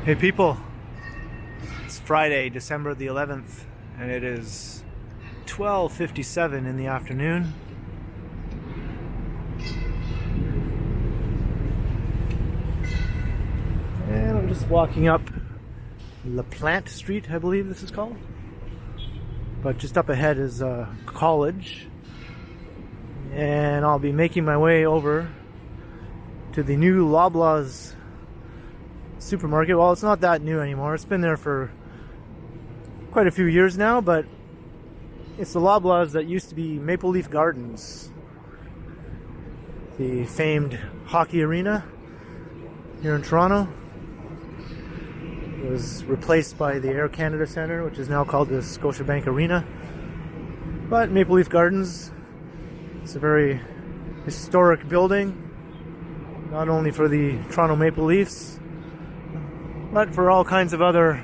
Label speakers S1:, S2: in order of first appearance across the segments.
S1: Hey people, it's Friday, December the 11th, and it is 12:57 in the afternoon. And I'm just walking up Plante Street, I believe this is called. But just up ahead is a college. And I'll be making my way over to the new Loblaws supermarket. Well, it's not that new anymore. It's been there for quite a few years now, but it's the Loblaws that used to be Maple Leaf Gardens, the famed hockey arena here in Toronto. It was replaced by the Air Canada Centre, which is now called the Scotiabank Arena. But Maple Leaf Gardens, it's a very historic building, not only for the Toronto Maple Leafs, but for all kinds of other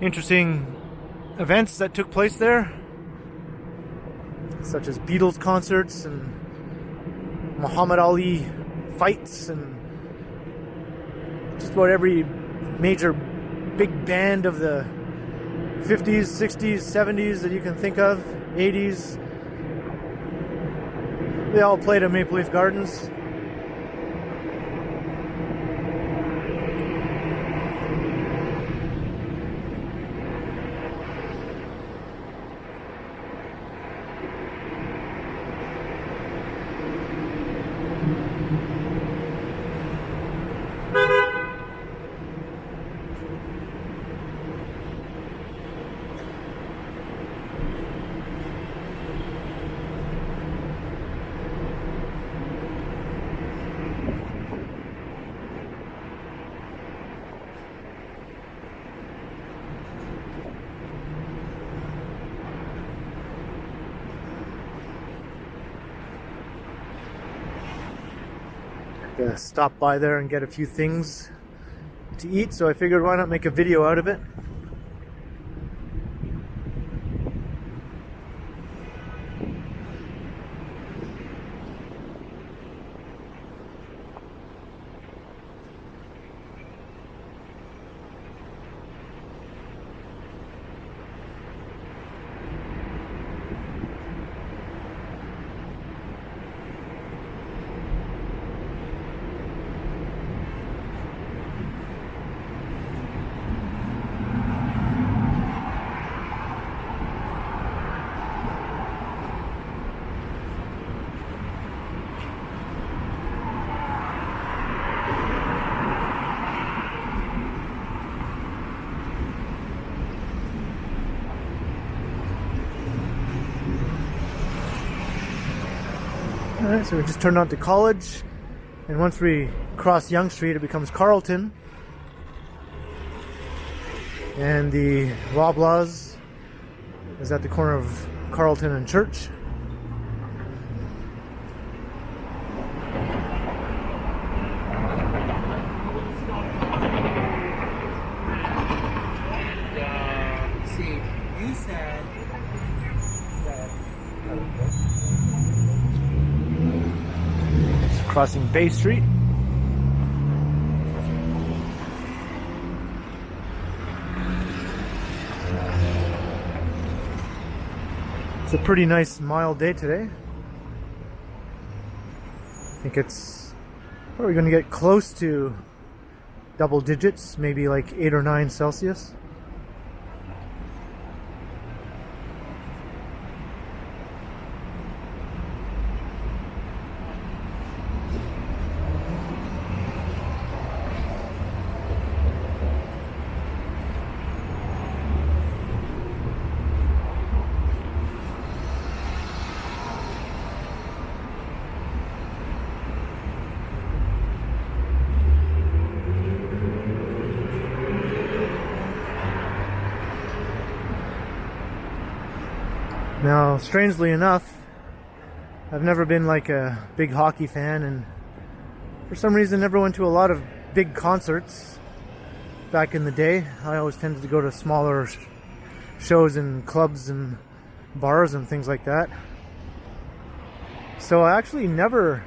S1: interesting events that took place there, such as Beatles concerts and Muhammad Ali fights and just about every major big band of the 50s, 60s, 70s that you can think of, 80s. They all played at Maple Leaf Gardens. Stop by there and get a few things to eat, so I figured why not make a video out of it. Alright, so we just turned onto College, and once we cross Yonge Street it becomes Carlton, and the Loblaws is at the corner of Carlton and Church.
S2: See, you said that.
S1: Crossing Bay Street. It's a pretty nice mild day today. I think it's probably going to get close to double digits, maybe like 8 or 9 Celsius. Now, strangely enough, I've never been like a big hockey fan, and for some reason never went to a lot of big concerts back in the day. I always tended to go to smaller shows in clubs and bars and things like that. So I actually never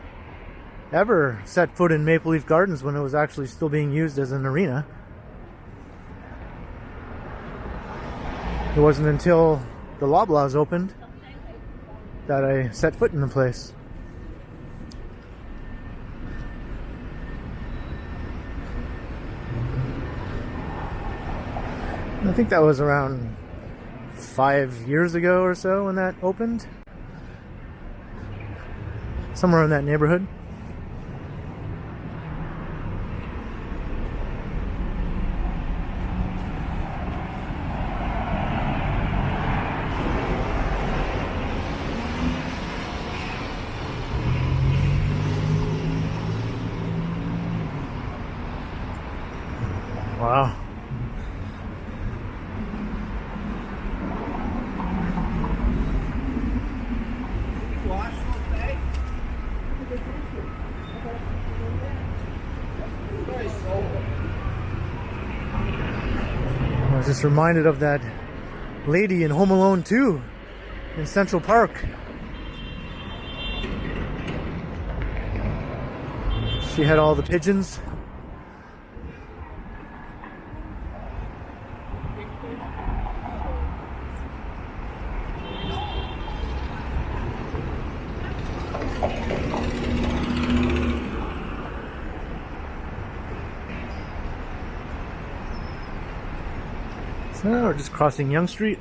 S1: ever set foot in Maple Leaf Gardens when it was actually still being used as an arena. It wasn't until the Loblaws opened that I set foot in the place. I think that was around 5 years ago or so when that opened. Somewhere in that neighborhood. Wow. I was just reminded of that lady in Home Alone 2 in Central Park. She had all the pigeons. So we're just crossing Yonge Street.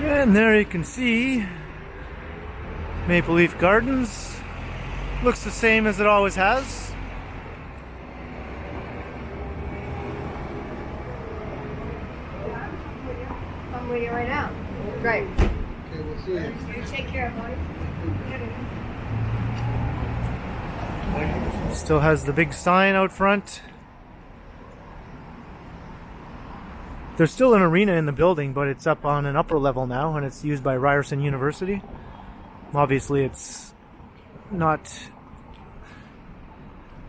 S1: And there you can see Maple Leaf Gardens. Looks the same as it always has.
S3: I'm with you right now. Great.
S2: Okay, we'll see you.
S3: You take care, buddy.
S1: Still has the big sign out front. There's still an arena in the building, but it's up on an upper level now, and it's used by Ryerson University. Obviously, it's not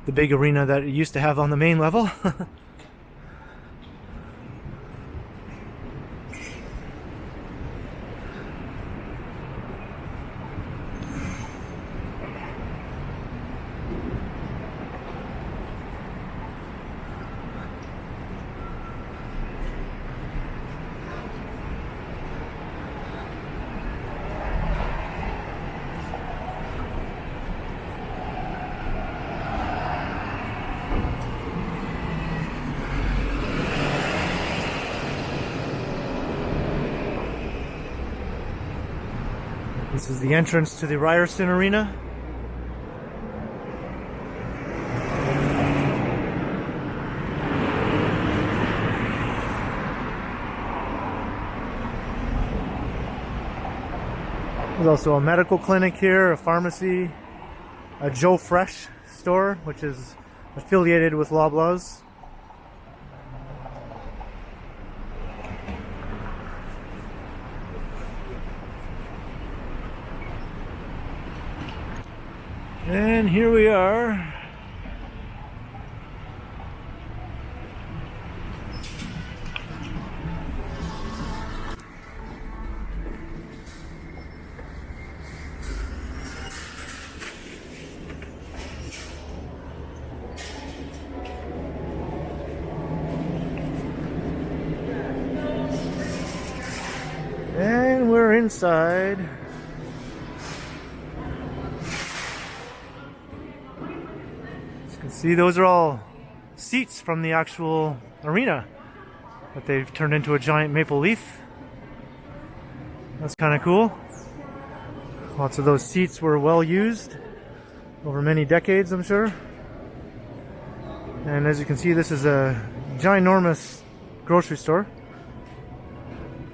S1: the big arena that it used to have on the main level. This is the entrance to the Ryerson Arena. There's also a medical clinic here, a pharmacy, a Joe Fresh store, which is affiliated with Loblaws. And here we are. And we're inside. As you can see, those are all seats from the actual arena that they've turned into a giant maple leaf. That's kind of cool. Lots of those seats were well used over many decades, I'm sure. And as you can see, this is a ginormous grocery store.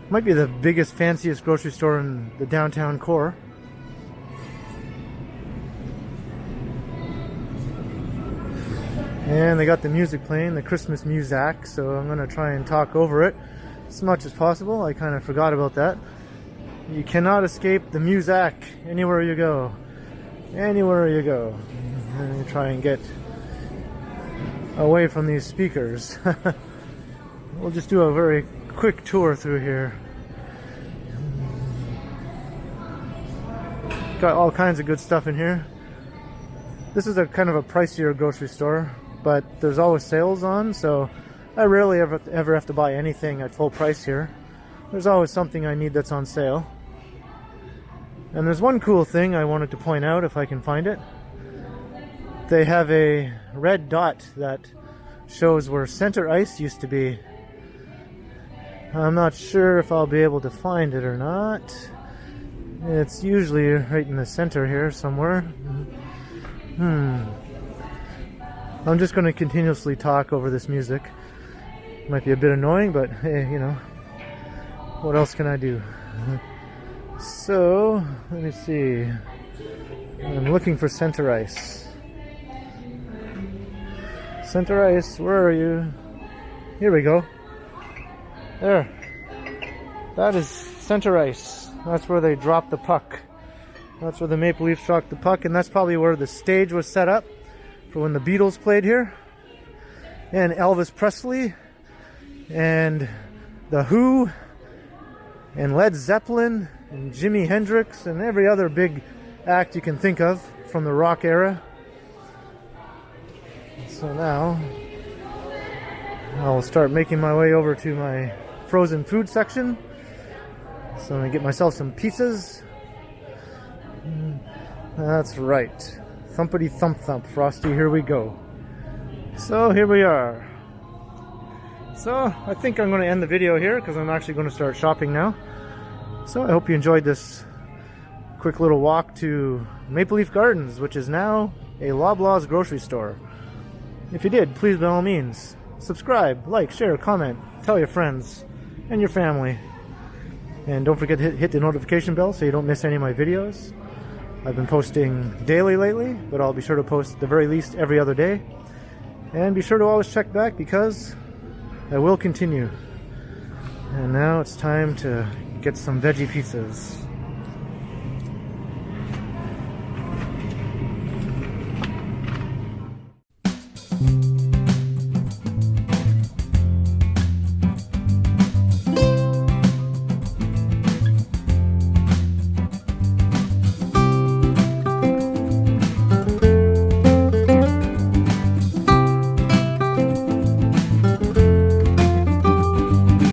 S1: Might be the biggest, fanciest grocery store in the downtown core. And they got the music playing, the Christmas music, so I'm going to try and talk over it as much as possible. I kind of forgot about that. You cannot escape the music anywhere you go. Anywhere you go. And you try and get away from these speakers. We'll just do a very quick tour through here. Got all kinds of good stuff in here. This is a kind of a pricier grocery store, but there's always sales on, so I rarely ever have to buy anything at full price here. There's always something I need that's on sale. And there's one cool thing I wanted to point out, if I can find it. They have a red dot that shows where center ice used to be. I'm not sure if I'll be able to find it or not. It's usually right in the center here somewhere. I'm just going to continuously talk over this music. Might be a bit annoying, but hey, you know, what else can I do? So, let me see. I'm looking for center ice. Center ice, where are you? Here we go. There. That is center ice. That's where they dropped the puck. That's where the Maple Leafs dropped the puck, and that's probably where the stage was set up for when the Beatles played here. And Elvis Presley, and The Who, and Led Zeppelin, and Jimi Hendrix, and every other big act you can think of from the rock era. So now I'll start making my way over to my frozen food section. So I'm gonna get myself some pizzas. That's right. Thumpity thump thump, Frosty, here we go. So here we are. So I think I'm going to end the video here because I'm actually going to start shopping now. So I hope you enjoyed this quick little walk to Maple Leaf Gardens, which is now a Loblaws grocery store. If you did, please by all means, subscribe, like, share, comment, tell your friends and your family. And don't forget to hit the notification bell so you don't miss any of my videos. I've been posting daily lately, but I'll be sure to post at the very least every other day. And be sure to always check back because I will continue. And now it's time to get some veggie pizzas.